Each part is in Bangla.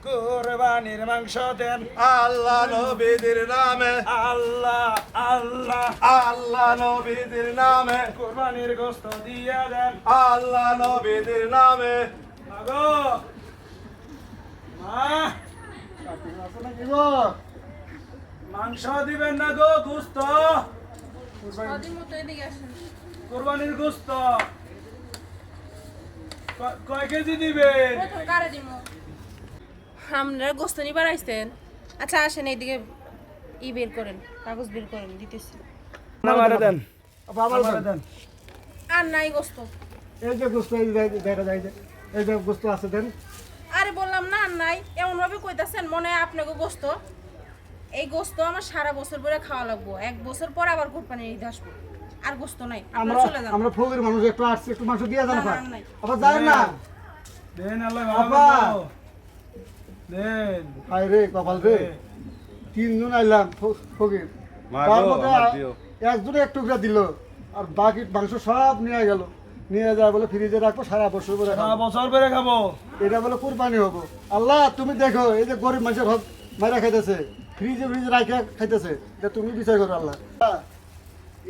কুরবানির মাংস দেন আল্লাহ নবীদের নামে আল্লাহ আল্লাহ আল্লাহ নবীদের নামে কুরবানির গোশত দিয়ে দেন আল্লাহ নবীদের নামে মাগো মা মাংস দিবেন না গো গোশত কুরবানির গোশত কয় কেজি দিবেন আপনারা গোস্ত নিবার আইছেন। আচ্ছা আসেন এইদিকে বের করেন, কাগজ বের করেন, দিতেছি। আমারে দেন আমার দেন আর নাই গোস্ত। এই যে গোস্ত দেখা যায় যে এই যে গোস্ত আছে দেন। আরে বললাম না আর নাই, এমন ভাবে কইতাছেন মনে হয় আপনাকে গোস্ত। এই গোস্ত আমার সারা বছর পরে খাওয়া লাগবো, 1 বছর পর আবার কোরবানির ঈদ আসবো। আর গোস্ত নাই, আপনারা আমরা চলে যান। আমরা ফকির মানুষ, একটু আসছে, একটু মাংস দিয়ে যান। না, আপা না, নাই। আপা যায় না দেন আল্লাহ আপা। ভালো দেন আয় রে কপাল রে, 3 জন আইলাম ফকির, তার মধ্যে একজনে এক টুকরা দিল আর বাকি মাংস সব নিয়ে গেল। নিয়ে যায় বলে ফ্রিজে রাখবো, সারা বছর করে সারা খাবো। বছর পরে খাবো এটা বলে কুরবানি হবো। আল্লাহ তুমি দেখো, এই যে গরিব মানুষের ভাব মাইরা খাইতেছে, ফ্রিজে রাখে খাইতেছে, এটা তুমি বিচার করো আল্লাহ।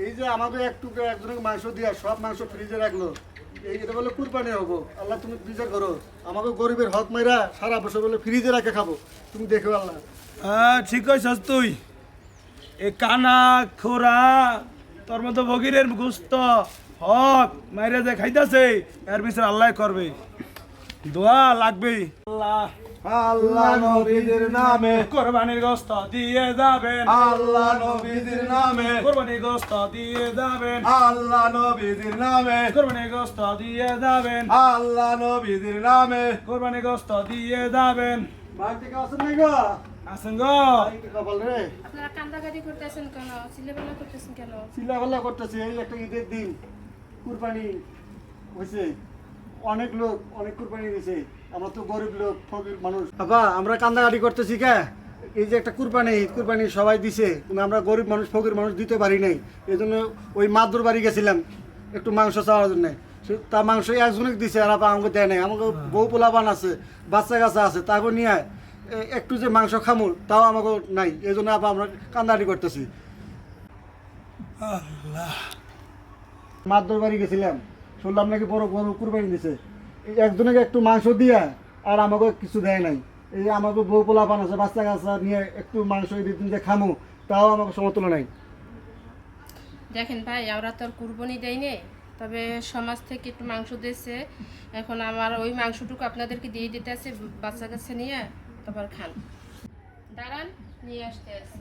এই যে আমাকে এক টুকরা একজনকে মাংস দিয়া সব মাংস ফ্রিজে রাখলো, এটা বলে কুরবানি হবো। আল্লাহ তুমি বিচার করো, আমাকে গরিবের হক মাইরা সারা বছর বলে ফ্রিজে রাখে খাবো, তুমি দেখো আল্লাহ। ঠিক কইছস তুই এ কানা খোরা তোর মতো ভগিরের গুস্ত হক মাইরে যে খাইতাছে এর বিচার আল্লাহ করবে, দোয়া লাগবে। আল্লাহ আল্লাহ নবীদের নামে কোরবানির গোশত দিয়ে যাবেন আল্লাহ নবীদের নামে কোরবানির গোশত দিয়ে যাবেন আল্লাহ নবীদের নামে কোরবানির গোশত দিয়ে যাবেন আল্লাহ নবীদের নামে কোরবানির গোশত দিয়ে যাবেন। বাড়ি থেকে আসেন নাই গো? আসেন গো কপাল রে, আপনারা কান্দাকাটি করতেছেন কেন? চিল্লাপাল্লা করতেছেন কেন? চিল্লাপাল্লা করতেছে। এই একটা ঈদের দিন, কুরবানি হয়েছে, অনেক লোক অনেক কুরবানি দিয়েছে, আমরা তো গরিব লোক, ফকির মানুষ। বাবা আমরা কান্দাকাটি করতেছি কে? এই যে একটা কুরবানি, ঈদ কুরবানি সবাই দিছে, কিন্তু আমরা গরিব মানুষ, ফকির মানুষ দিতে পারি নাই। এই জন্য ওই মাদুর বাড়ি গেছিলাম একটু মাংস চাওয়ার জন্য, তা মাংস একজনকে দিছে আর আপা আমাকে দেয় নাই। আমাকে বউ পোলাপান আছে, বাচ্চা কাচ্চা আছে, তারপর নিয়ে একটু যে মাংস খামু তাও আমাকে নাই। এই জন্য আপা আমরা কান্দাকাটি করতেছি। মাদুর বাড়ি গেছিলাম, শুনলাম নাকি বড় গরু কুরবানি দিছে, এই একজনকে একটু মাংস দিয়া আর আমাকে কিছু দেয় নাই। এই আমাকে বউ পোলাপান আছে, বাচ্চা কাচ্চা নিয়ে একটু মাংস ঈদের দিন যে খামু তাও আমাকে সমতুল্য নাই। দেখেন ভাই, আমরা তো আর কুরবানি দেই নে, তবে সমাজ থেকে একটু মাংস দিয়েছে, এখন আমার ওই মাংসটুকু আপনাদেরকে দিয়ে দিতে আছে, বাচ্চা কাছে নিয়ে তারপর খান। দাঁড়ান, নিয়ে আসতে আছে।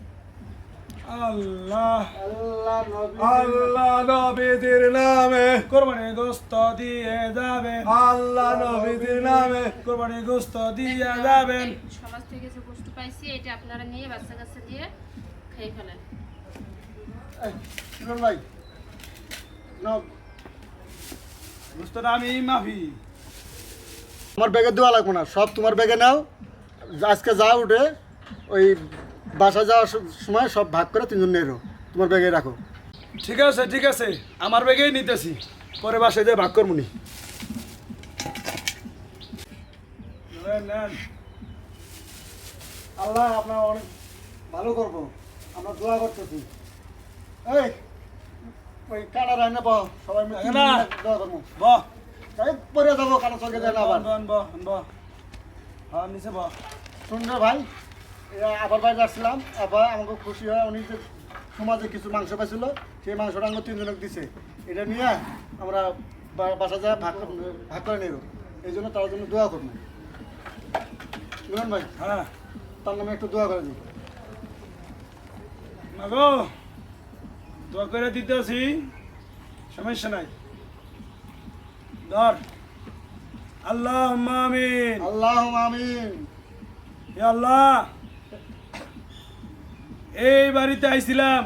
আল্লাহ আল্লাহ নবী আল্লাহ নবীদের নামে কোরবানির গোশত দিয়ে যাবেন আল্লাহ নবীদের নামে কোরবানির গোশত দিয়ে যাবেন। সমাজ থেকে যে গোষ্ঠ পাইছি এটা আপনারা নিয়ে বাচ্চা কাছে দিয়ে খেয়ে ফেলেন। শিবন ভাই নাও। গোশতটা আমি মাফি আমার ব্যাগে দেওয়া লাগবে না, সব তোমার ব্যাগে নাও। আজকে যা উঠে ওই বাসা যাওয়ার সময় সব ভাগ করে 3 জন নেরো তোমার ব্যাগে রাখো। ঠিক আছে ঠিক আছে, আমার ব্যাগেই নিতেছি, পরে বাসায় যে ভাগ করবনি। আল্লাহ আপনার অনেক ভালো করবো, আমরা দোয়া করতেছি। এই ওই কাটা রান্না পাও, সবাই মিলে না। দোয়া করবো। বহ তাই পরে যাবো, কাটা সঙ্গে যায় না আবার। হ্যাঁ নিচে বহ। শুনবে ভাই, আবার বাড়ি আসছিলাম, আবার আমাকে খুশি হয় উনি যে সমাজে কিছু মাংস পাইছিল, সেই মাংসটা আমাকে 3 জনকে দিছে। এটা নিয়ে আমরা বাসা যায় ভাগ করে নেব, এই জন্য তার জন্য দোয়া করবো। শুনুন ভাই, হ্যাঁ তার নামে একটু দোয়া করে দিই। মাগো দোয়া করে দিতেছি, সমস্যা নাই। ধর আল্লাহ আমিন। আল্লাহ আমিন। হে আল্লাহ, এই বাড়িতে আইছিলাম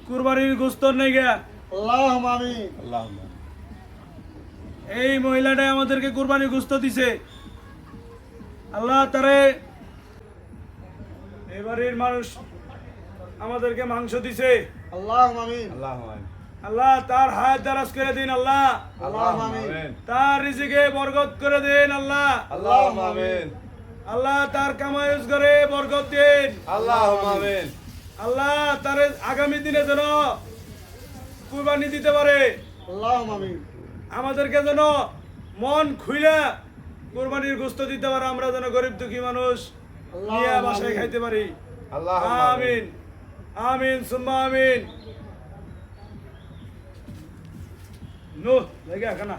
কুরবানির গোশত নেই গা, আল্লাহ আমিন। এই মহিলাটাই আমাদেরকে কুরবানির গোশত দিছে। আল্লাহ তারে এবারের মানুষ আমাদেরকে মাংস দিছে। আল্লাহ আমিন। আল্লাহ তার হায়াত দারাজ করে দিন আল্লাহ, اللهم آمين তার রিজিকে বরকত করে দিন আল্লাহ, اللهم آمين আল্লাহ তার কামাই রোজগারে বরকত দিন اللهم آمين আল্লাহ, তার আগামী দিনে যেন কুরবানি দিতে পারে, আল্লাহুম্মা আমিন। আমাদেরকে যেন মন খুইলা কুরবানির গোশত দিতে পারে, আমরা যেন গরিব দুঃখী মানুষ নিয়ে বাসায় খাইতে পারি। اللهم আমিন আমিন সুম্মা আমিন। নো জায়গা খানা